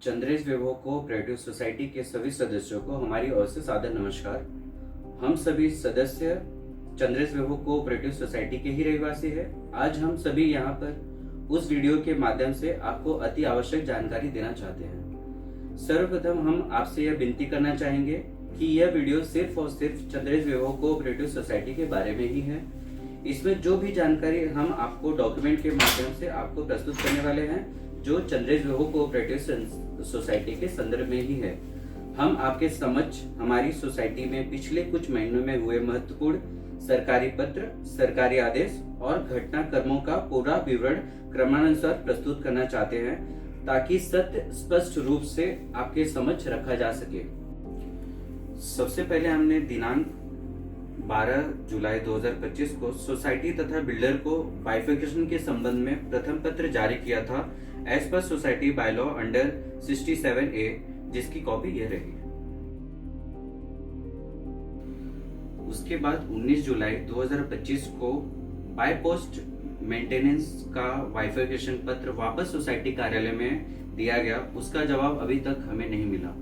चंद्रेश विभो cooperative society के सभी सदस्यों को हमारी ओर से सादर नमस्कार। हम सभी सदस्य चंद्रेश विभो कोऑपरेटिव सोसाइटी के ही रहवासी हैं। आज हम सभी यहाँ पर उस वीडियो के माध्यम से आपको अति आवश्यक जानकारी देना चाहते हैं। सर्वप्रथम हम आपसे यह विनती करना चाहेंगे कि यह वीडियो सिर्फ और सिर्फ चंद्रेश विभो कोऑपरेटिव सोसाइटी के बारे में ही है। इसमें जो भी जानकारी हम आपको डॉक्यूमेंट के माध्यम से आपको प्रस्तुत करने वाले हैं, जो चंद्रेश विभो कोऑपरेटिव सोसाइटी के संदर्भ में ही है। हम आपके समक्ष हमारी सोसाइटी में पिछले कुछ महीनों में हुए महत्वपूर्ण सरकारी पत्र, सरकारी आदेश और घटनाक्रमों का पूरा विवरण क्रमानुसार प्रस्तुत करना चाहते हैं, ताकि सत्य स्पष्ट रूप से आपके समक्ष रखा जा सके। सबसे पहले हमने दिनांक 12 जुलाई 2025 को सोसाइटी तथा बिल्डर को बाइफिकेशन के संबंध में प्रथम पत्र जारी किया था as per society by law under 67A, जिसकी कॉपी यह रही। उसके बाद 19 जुलाई 2025 को बाय पोस्ट मेंटेनेंस का बाइफिकेशन पत्र वापस सोसाइटी कार्यालय में दिया गया। उसका जवाब अभी तक हमें नहीं मिला।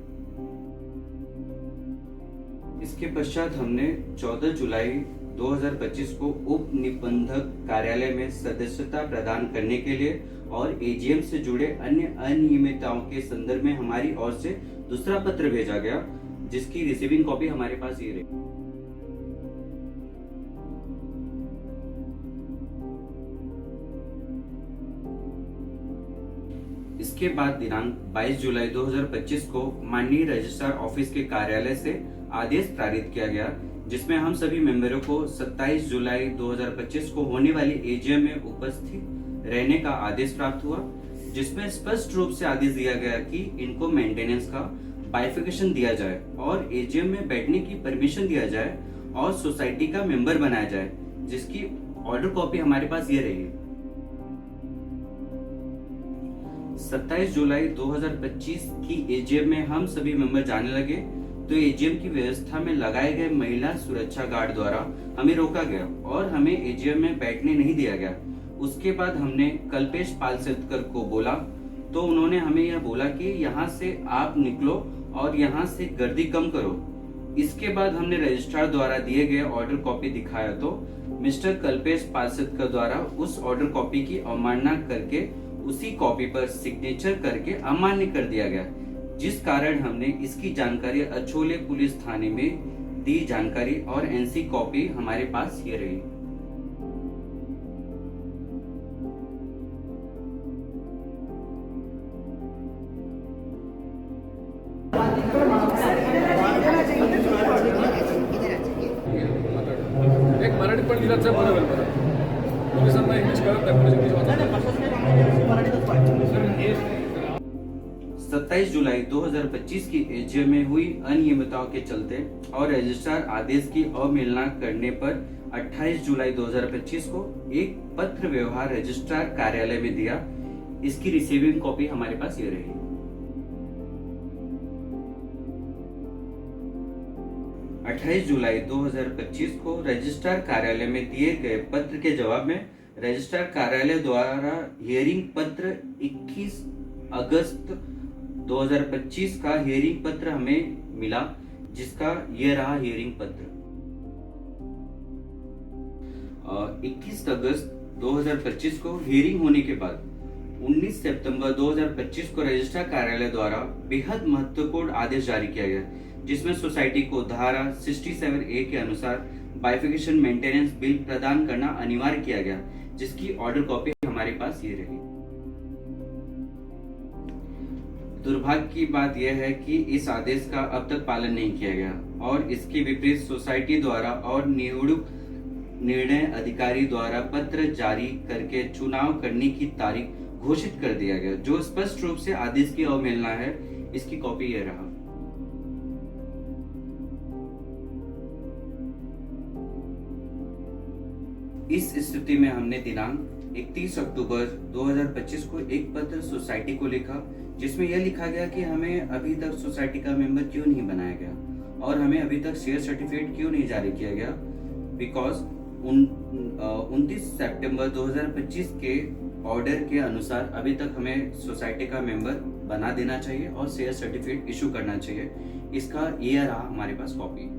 इसके पश्चात हमने 14 जुलाई 2025 को उप निबंधक कार्यालय में सदस्यता प्रदान करने के लिए और एजीएम से जुड़े अन्य अनियमितताओं के संदर्भ में हमारी ओर से दूसरा पत्र भेजा गया, जिसकी रिसीविंग कॉपी हमारे पास ये रही। इसके बाद दिनांक 22 जुलाई 2025 को माननीय रजिस्ट्रार ऑफिस के कार्यालय से आदेश पारित किया गया, जिसमें हम सभी मेंबरों को 27 जुलाई 2025 को होने वाली एजीएम में उपस्थित रहने का आदेश प्राप्त हुआ, जिसमें स्पष्ट रूप से आदेश दिया गया कि इनको मेंटेनेंस का बाइफिकेशन दिया जाए और एजीएम में बैठने की परमिशन दिया जाए और सोसाइटी का मेंबर बनाया जाए, जिसकी ऑर्डर कॉपी हमारे पास ये रही। 27 जुलाई 2025 की एजीएम में हम सभी मेंबर जाने लगे तो एजीएम की व्यवस्था में लगाए गए महिला सुरक्षा गार्ड द्वारा हमें रोका गया और हमें एजीएम में बैठने नहीं दिया गया। उसके बाद हमने कल्पेश पालसेतकर को बोला तो उन्होंने हमें यह बोला कि यहाँ से आप निकलो और यहाँ से गर्दी कम करो। इसके बाद हमने रजिस्ट्रार द्वारा दिए गए ऑर्डर कॉपी दिखाया तो मिस्टर कल्पेश पालसेतकर द्वारा उस ऑर्डर कॉपी की अवमानना करके उसी कॉपी पर सिग्नेचर करके अमान्य कर दिया गया, जिस कारण हमने इसकी जानकारी अछोले पुलिस थाने में दी जानकारी और एनसी कॉपी हमारे पास ये रही। एक मराठी पण दिलाच बरं होईल बरं. पोलिसांना इंग्लिश कळत नाही, पोलिस इंग्लिश वाचत नाही. 27 जुलाई 2025 की एजीएम में हुई अनियमितताओं के चलते और रजिस्ट्रार आदेश की अवहेलना करने पर 28 जुलाई 2025 को एक पत्र व्यवहार रजिस्ट्रार कार्यालय में दिया। इसकी रिसीविंग कॉपी हमारे पास ये रही। 28 जुलाई 2025 को रजिस्ट्रार कार्यालय में दिए गए पत्र के जवाब में रजिस्ट्रार कार्यालय द्वारा हियरिंग पत्र 21 अगस्त 2025 का हियरिंग पत्र हमें मिला, जिसका यह रहा हियरिंग पत्र। 21 अगस्त 2025 को हियरिंग होने के बाद 19 सितंबर 2025 को रजिस्ट्रार कार्यालय द्वारा बेहद महत्वपूर्ण आदेश जारी किया गया, जिसमें सोसाइटी को धारा 67A के अनुसार बाइफिकेशन मेंटेनेंस बिल प्रदान करना अनिवार्य किया गया, जिसकी ऑर्डर कॉपी हमारे पास ये रही। दुर्भाग्य की बात यह है कि इस आदेश का अब तक पालन नहीं किया गया और इसके विपरीत सोसाइटी द्वारा और नियुक्त निर्णय अधिकारी द्वारा पत्र जारी करके चुनाव करने की तारीख घोषित कर दिया गया, जो स्पष्ट रूप से आदेश की अवहेलना है। इसकी कॉपी यह रहा। इस स्थिति में हमने दिनांक 31 अक्टूबर 2025 को एक पत्र सोसाइटी को लिखा, जिसमें यह लिखा गया कि हमें अभी तक सोसाइटी का मेंबर क्यों नहीं बनाया गया और हमें अभी तक शेयर सर्टिफिकेट क्यों नहीं जारी किया गया। बिकॉज 29 सितंबर 2025 के ऑर्डर के अनुसार अभी तक हमें सोसाइटी का मेंबर बना देना चाहिए और शेयर सर्टिफिकेट इशू करना चाहिए। इसका ये रहा हमारे पास कॉपी।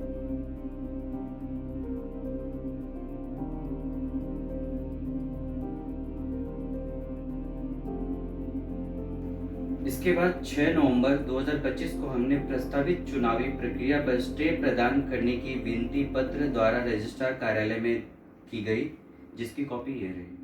इसके बाद 6 नवंबर 2025 को हमने प्रस्तावित चुनावी प्रक्रिया पर स्टे प्रदान करने की विनती पत्र द्वारा रजिस्ट्रार कार्यालय में की गई, जिसकी कॉपी ये रही।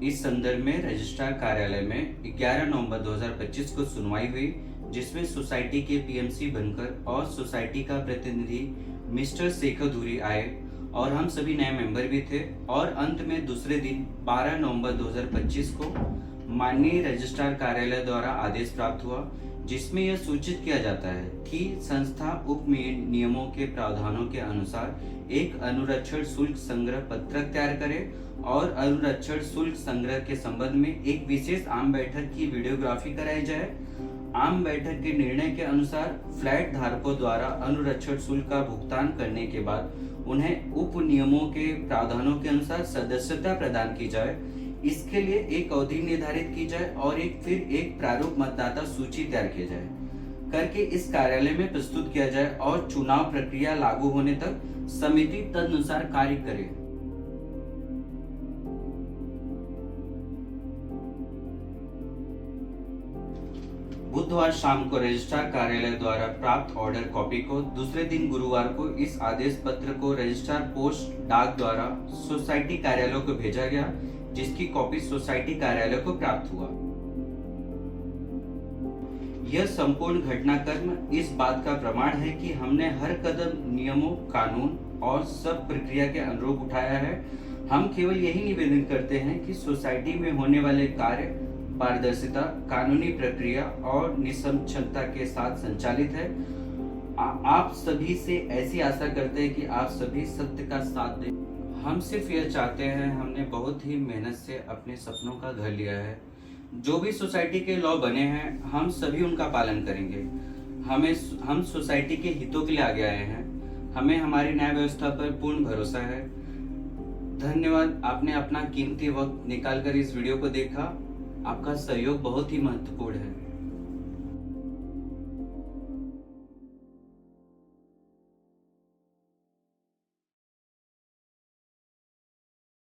इस संदर्भ में रजिस्ट्रार कार्यालय में 11 नवंबर 2025 को सुनवाई हुई, जिसमें सोसाइटी के पीएमसी बनकर और सोसाइटी का प्रतिनिधि मिस्टर शेखर धूरी आए और हम सभी नए मेंबर भी थे। और अंत में दूसरे दिन 12 नवंबर 2025 को माननीय रजिस्ट्रार कार्यालय द्वारा आदेश प्राप्त हुआ, जिसमें यह सूचित किया जाता है कि संस्था उप नियमों के प्रावधानों के अनुसार एक अनुरक्षण शुल्क संग्रह पत्रक तैयार करे और अनुरक्षण शुल्क संग्रह के संबंध में एक विशेष आम बैठक की वीडियोग्राफी कराई जाए। आम बैठक के निर्णय के अनुसार फ्लैट धारकों द्वारा अनुरक्षण शुल्क का भुगतान करने के बाद उन्हें उप नियमों के प्रावधानों के अनुसार सदस्यता प्रदान की जाए। इसके लिए एक अवधि निर्धारित की जाए और फिर एक प्रारूप मतदाता सूची तैयार की जाए करके इस कार्यालय में प्रस्तुत किया जाए और चुनाव प्रक्रिया लागू होने तक समिति तदनुसार कार्य करे। बुधवार शाम को रजिस्ट्रार कार्यालय द्वारा प्राप्त ऑर्डर कॉपी को दूसरे दिन गुरुवार को इस आदेश पत्र को रजिस्ट्रार पोस्ट डाक द्वारा सोसाइटी कार्यालय को भेजा गया, जिसकी कॉपी सोसाइटी कार्यालय को प्राप्त हुआ। यह संपूर्ण घटनाक्रम इस बात का प्रमाण है कि हमने हर कदम नियमों, कानून और सब प्रक्रिया के अनुरूप उठाया है। हम केवल यही निवेदन करते हैं कि सोसाइटी में होने वाले कार्य पारदर्शिता, कानूनी प्रक्रिया और निष्पक्षता के साथ संचालित है। आप सभी से ऐसी आशा करते हैं कि आप सभी सत्य का साथ दें। हम सिर्फ यह चाहते हैं, हमने बहुत ही मेहनत से अपने सपनों का घर लिया है। जो भी सोसाइटी के लॉ बने हैं, हम सभी उनका पालन करेंगे। हम सोसाइटी के हितों के लिए आगे आए हैं। हमें हमारी न्याय व्यवस्था पर पूर्ण भरोसा है। धन्यवाद, आपने अपना कीमती वक्त निकालकर इस वीडियो को देखा। आपका सहयोग बहुत ही महत्वपूर्ण है।